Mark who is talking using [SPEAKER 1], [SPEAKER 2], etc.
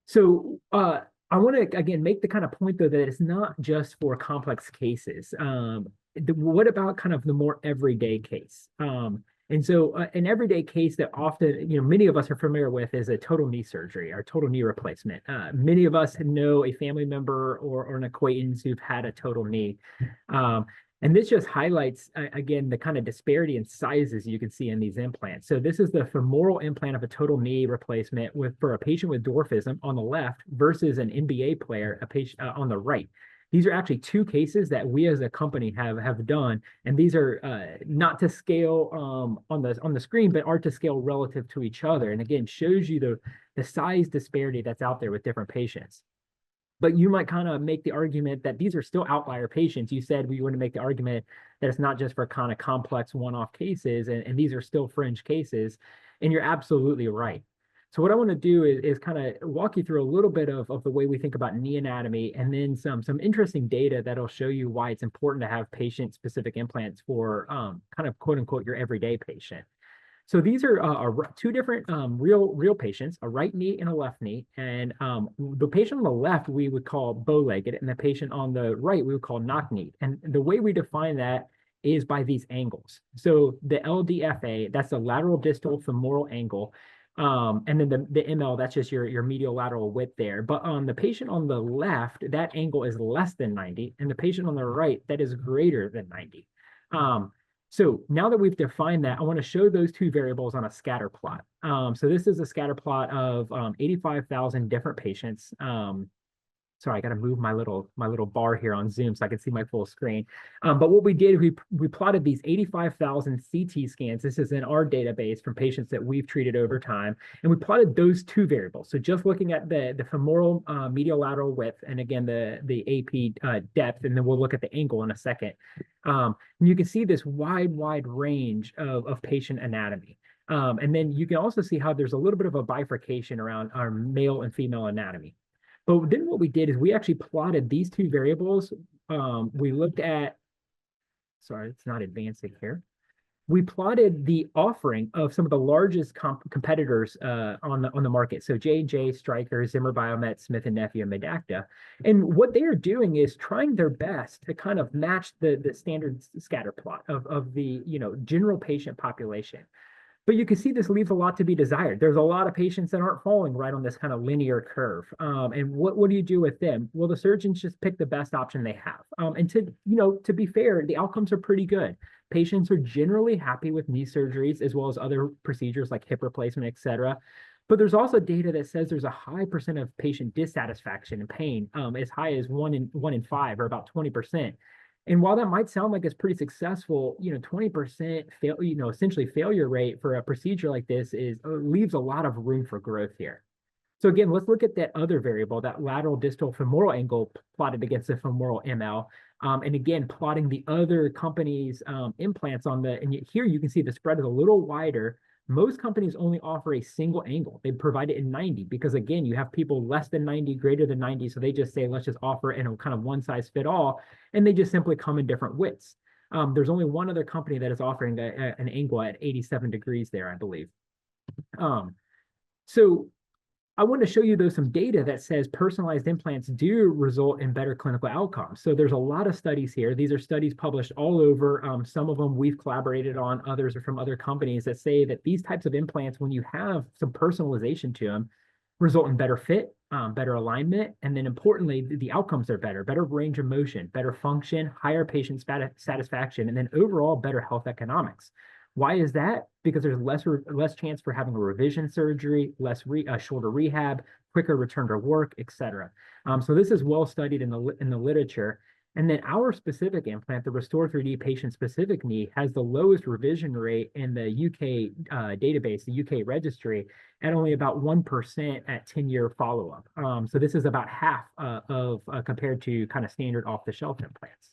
[SPEAKER 1] So I want to again make the kind of point though that it's not just for complex cases. What about kind of the more everyday case? And so an everyday case that often, many of us are familiar with is a total knee surgery or total knee replacement. Many of us know a family member or an acquaintance who've had a total knee. Um, and this just highlights, again, the kind of disparity in sizes you can see in these implants. So this is the femoral implant of a total knee replacement for a patient with dwarfism on the left versus an NBA player, a patient on the right. These are actually two cases that we as a company have done, and these are not to scale on the screen, but are to scale relative to each other. And again, shows you the size disparity that's out there with different patients. But you might kind of make the argument that these are still outlier patients. You said we want to make the argument that it's not just for kind of complex one-off cases, and these are still fringe cases. And you're absolutely right. So what I want to do is kind of walk you through a little bit of the way we think about knee anatomy, and then some interesting data that'll show you why it's important to have patient-specific implants for kind of quote unquote your everyday patient. So these are two different real patients, a right knee and a left knee. And the patient on the left we would call bow-legged, and the patient on the right we would call knock-kneed. And the way we define that is by these angles. So the LDFA, that's the lateral distal femoral angle. And then the ML, that's just your medial lateral width there. But on the patient on the left, that angle is less than 90, and the patient on the right, that is greater than 90. So now that we've defined that, I want to show those two variables on a scatter plot. So this is a scatter plot of 85,000 different patients. Sorry, I got to move my little bar here on Zoom so I can see my full screen. But what we did, we plotted these 85,000 CT scans. This is in our database from patients that we've treated over time, and we plotted those two variables. So just looking at the femoral medial lateral width, and again the AP depth, and then we'll look at the angle in a second. And you can see this wide range of patient anatomy. And then you can also see how there's a little bit of a bifurcation around our male and female anatomy. But then what we did is we actually plotted these two variables. We looked at, sorry, it's not advancing here. We plotted the offering of some of the largest competitors on the market. So J&J, Stryker, Zimmer Biomet, Smith and Nephew, and Medacta. And what they are doing is trying their best to kind of match the standard scatter plot of the general patient population. But you can see this leaves a lot to be desired. There's a lot of patients that aren't falling right on this kind of linear curve. And what do you do with them? Well, the surgeons just pick the best option they have. And to be fair, the outcomes are pretty good. Patients are generally happy with knee surgeries as well as other procedures like hip replacement, et cetera. But there's also data that says there's a high percent of patient dissatisfaction and pain, as high as one in five, or about 20%. And while that might sound like it's pretty successful, 20% essentially failure rate for a procedure like this leaves a lot of room for growth here. So again, let's look at that other variable, that lateral distal femoral angle plotted against the femoral ML. And again, plotting the other companies' implants and here you can see the spread is a little wider. Most companies only offer a single angle. They provide it in 90 because again, you have people less than 90, greater than 90. So they just say, let's just offer it in a kind of one size fit all. And they just simply come in different widths. There's only one other company that is offering an angle at 87 degrees there, I believe. So I want to show you though some data that says personalized implants do result in better clinical outcomes. So there's a lot of studies here. These are studies published all over. Some of them we've collaborated on, others are from other companies that say that these types of implants, when you have some personalization to them, result in better fit, better alignment, and then importantly, the outcomes are better range of motion, better function, higher patient satisfaction, and then overall better health economics. Why is that? Because there's less chance for having a revision surgery, shorter rehab, quicker return to work, et cetera. So this is well studied in the literature. And then our specific implant, the Restore 3D patient-specific knee, has the lowest revision rate in the UK database, the UK registry, at only about 1% at 10-year follow-up. So this is about half compared to kind of standard off-the-shelf implants.